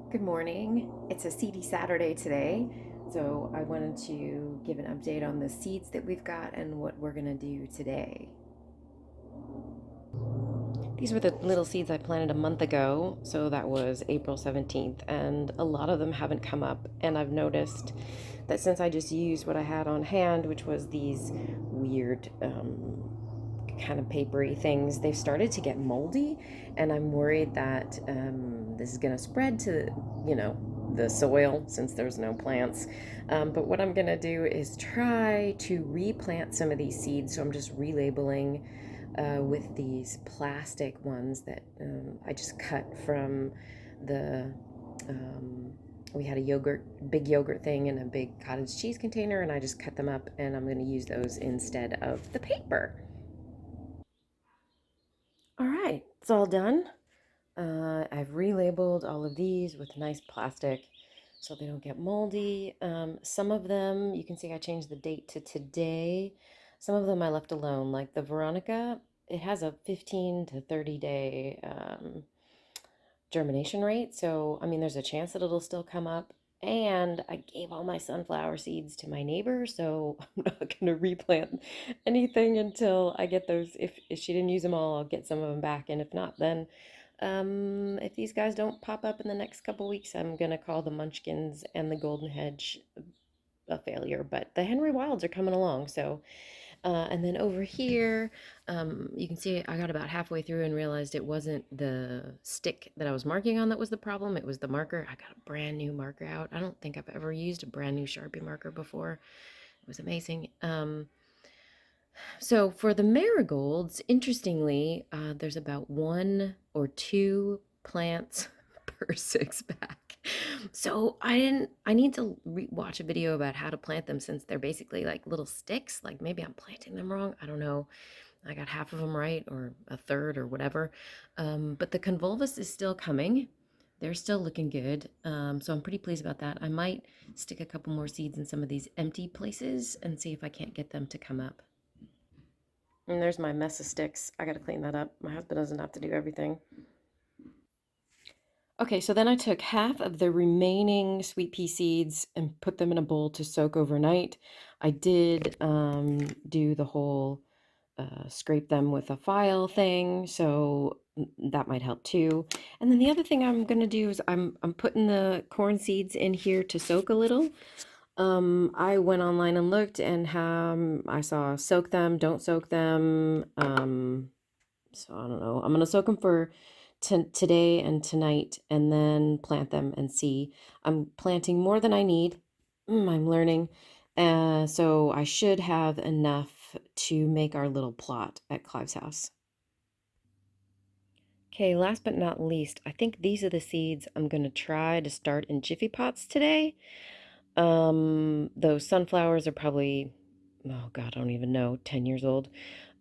Good morning. It's a seedy Saturday today, so I wanted to give an update on the seeds that we've got and what we're going to do today. These were the little seeds I planted a month ago, so that was April 17th, and a lot of them haven't come up. And I've noticed that since I just used what I had on hand, which was these weird kind of papery things, they've started to get moldy, and I'm worried that this is going to spread to, the soil since there's no plants. But what I'm going to do is try to replant some of these seeds. So I'm just relabeling with these plastic ones that I just cut from the. We had a big yogurt thing in a big cottage cheese container, and I just cut them up, and I'm going to use those instead of the paper. All right, it's all done. I've relabeled all of these with nice plastic so they don't get moldy. Some of them, you can see I changed the date to today. Some of them I left alone, like the Veronica. It has a 15 to 30 day germination rate. So, I mean, there's a chance that it'll still come up. And I gave all my sunflower seeds to my neighbor, so I'm not going to replant anything until I get those. If she didn't use them all, I'll get some of them back. And if not, then if these guys don't pop up in the next couple weeks, I'm going to call the Munchkins and the Golden Hedge a failure. But the Henry Wilds are coming along, so and then over here, you can see I got about halfway through and realized it wasn't the stick that I was marking on that was the problem. It was the marker. I got a brand new marker out. I don't think I've ever used a brand new Sharpie marker before. It was amazing. So for the marigolds, interestingly, there's about one or two plants per six pack. So I need to watch a video about how to plant them since they're basically like little sticks. Like maybe I'm planting them wrong. I don't know. I got half of them right or a third or whatever. But the convolvulus is still coming. They're still looking good. So I'm pretty pleased about that. I might stick a couple more seeds in some of these empty places and see if I can't get them to come up. And there's my mess of sticks. I gotta clean that up. My husband doesn't have to do everything. Okay, so then I took half of the remaining sweet pea seeds and put them in a bowl to soak overnight. I did do the whole scrape them with a file thing, so that might help too. And then the other thing I'm gonna do is I'm putting the corn seeds in here to soak a little. I went online and looked, and I saw soak them, don't soak them. So I don't know. I'm gonna soak them for today and tonight, and then plant them and see. I'm planting more than I need. I'm learning, so I should have enough to make our little plot at Clive's house. Okay, last but not least, I think these are the seeds I'm gonna try to start in Jiffy pots today. Those sunflowers are probably, oh God, I don't even know, 10 years old.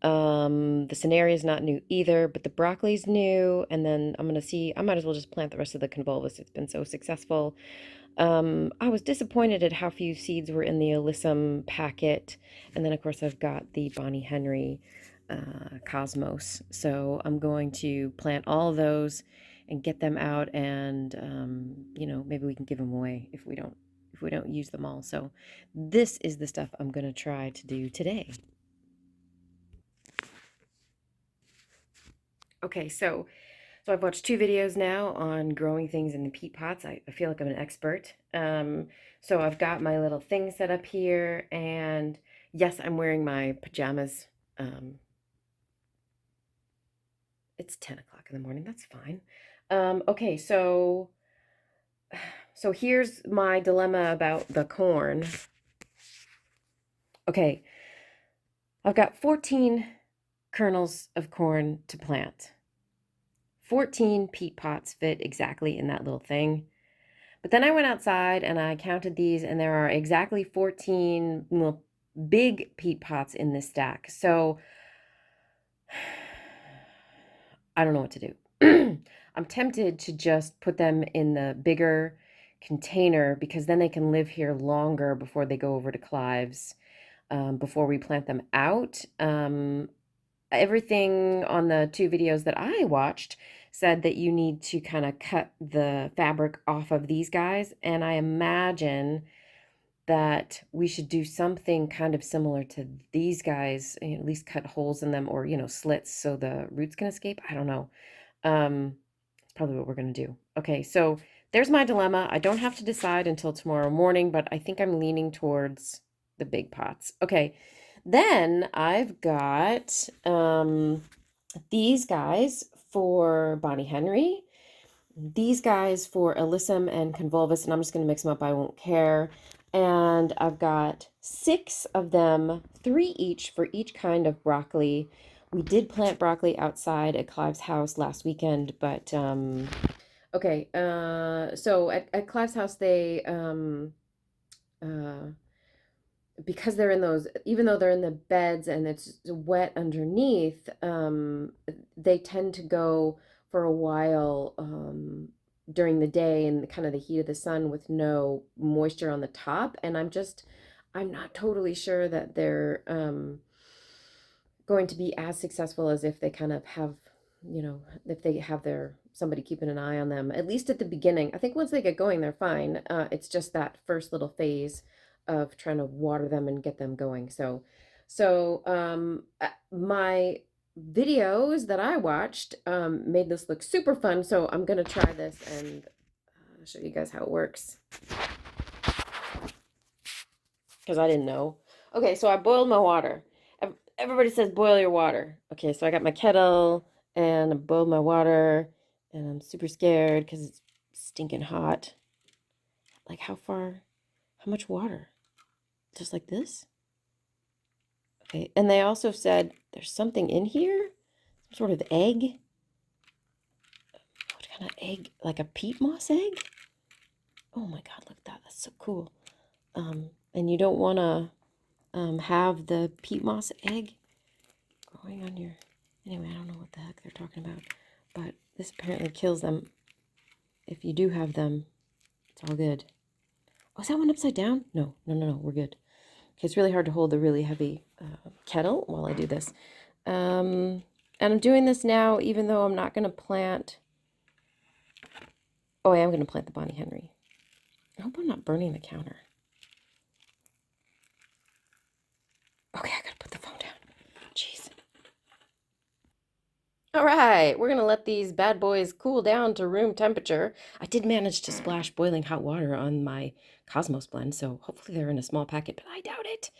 The scenario is not new either, but the broccoli's new. And then I'm gonna see, I might as well just plant the rest of the convolvulus. It's been so successful. I was disappointed at how few seeds were in the alyssum packet. And then of course I've got the Bonnie Henry Cosmos. So I'm going to plant all of those and get them out, and maybe we can give them away if we don't use them all. So this is the stuff I'm going to try to do today. Okay, so I've watched two videos now on growing things in the peat pots. I feel like I'm an expert. So I've got my little thing set up here, and yes, I'm wearing my pajamas. Um, it's 10 o'clock in the morning. That's fine. Okay, so here's my dilemma about the corn. Okay, I've got 14 kernels of corn to plant. 14 peat pots fit exactly in that little thing. But then I went outside and I counted these, and there are exactly 14 little big peat pots in this stack. So I don't know what to do. I'm tempted to just put them in the bigger container because then they can live here longer before they go over to Clive's, before we plant them out. Everything on the two videos that I watched said that you need to kind of cut the fabric off of these guys. And I imagine that we should do something kind of similar to these guys, at least cut holes in them, or, slits so the roots can escape. I don't know. It's probably what we're going to do. Okay, so there's my dilemma. I don't have to decide until tomorrow morning, but I think I'm leaning towards the big pots. Okay, then I've got these guys for Bonnie Henry, these guys for Alyssum and Convolvulus, and I'm just going to mix them up. I won't care. And I've got 6 of them, 3 each for each kind of broccoli. We did plant broccoli outside at Clive's house last weekend, but okay. So at Clive's house, they uh, because they're in those, even though they're in the beds and it's wet underneath, they tend to go for a while during the day in kind of the heat of the sun with no moisture on the top. And I'm not totally sure that they're going to be as successful as if they kind of have, if they have somebody keeping an eye on them, at least at the beginning. I think once they get going, they're fine. It's just that first little phase of trying to water them and get them going. So my videos that I watched made this look super fun. So I'm going to try this and show you guys how it works, because I didn't know. Okay, so I boiled my water. Everybody says boil your water. Okay, so I got my kettle and I boiled my water, and I'm super scared because it's stinking hot. Like how much water? Just like this? Okay, and they also said there's something in here, some sort of egg. What kind of egg? Like a peat moss egg? Oh my God, look at that. That's so cool. And you don't want to have the peat moss egg growing on your... Anyway, I don't know what the heck they're talking about, but this apparently kills them. If you do have them, it's all good. Oh, is that one upside down? No, we're good. Okay, it's really hard to hold the really heavy kettle while I do this. And I'm doing this now, even though I'm not going to plant... Oh, I am going to plant the Bonnie Henry. I hope I'm not burning the counter. Okay, I gotta put the phone down. Jeez. All right, we're gonna let these bad boys cool down to room temperature. I did manage to splash boiling hot water on my Cosmos blend, so hopefully they're in a small packet, but I doubt it.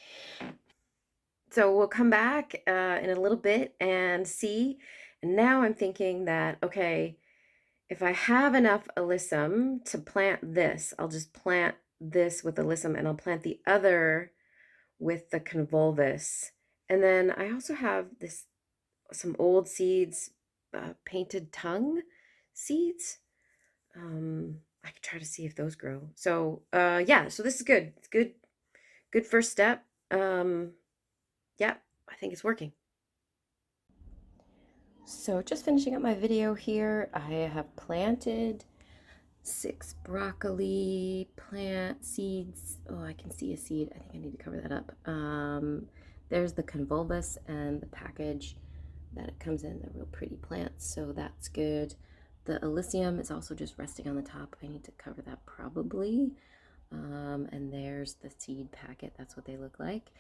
So we'll come back in a little bit and see. And now I'm thinking that, okay, if I have enough alyssum to plant this, I'll just plant this with alyssum, and I'll plant the other with the convolvulus. And then I also have some old seeds, painted tongue seeds. I could try to see if those grow. So yeah, so this is good. It's good first step. Yeah, I think it's working. So just finishing up my video here, I have planted 6 broccoli plant seeds. Oh, I can see a seed. I think I need to cover that up. There's the convolvulus and the package that it comes in. They're real pretty plants, so that's good. The Elysium is also just resting on the top. I need to cover that probably. And there's the seed packet. That's what they look like.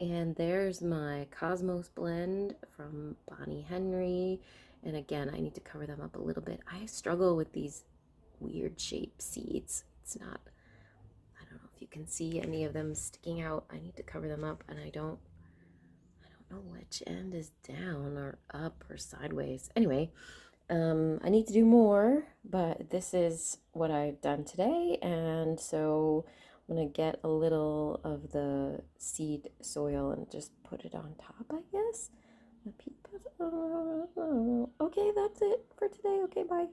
And there's my Cosmos blend from Bonnie Henry. And again, I need to cover them up a little bit. I struggle with these weird shaped seeds. It's not, I don't know if you can see any of them sticking out. I need to cover them up, and I don't know which end is down or up or sideways. Anyway, I need to do more, but this is what I've done today. And so I'm gonna get a little of the seed soil and just put it on top, I guess. Okay, that's it for today. Okay, bye.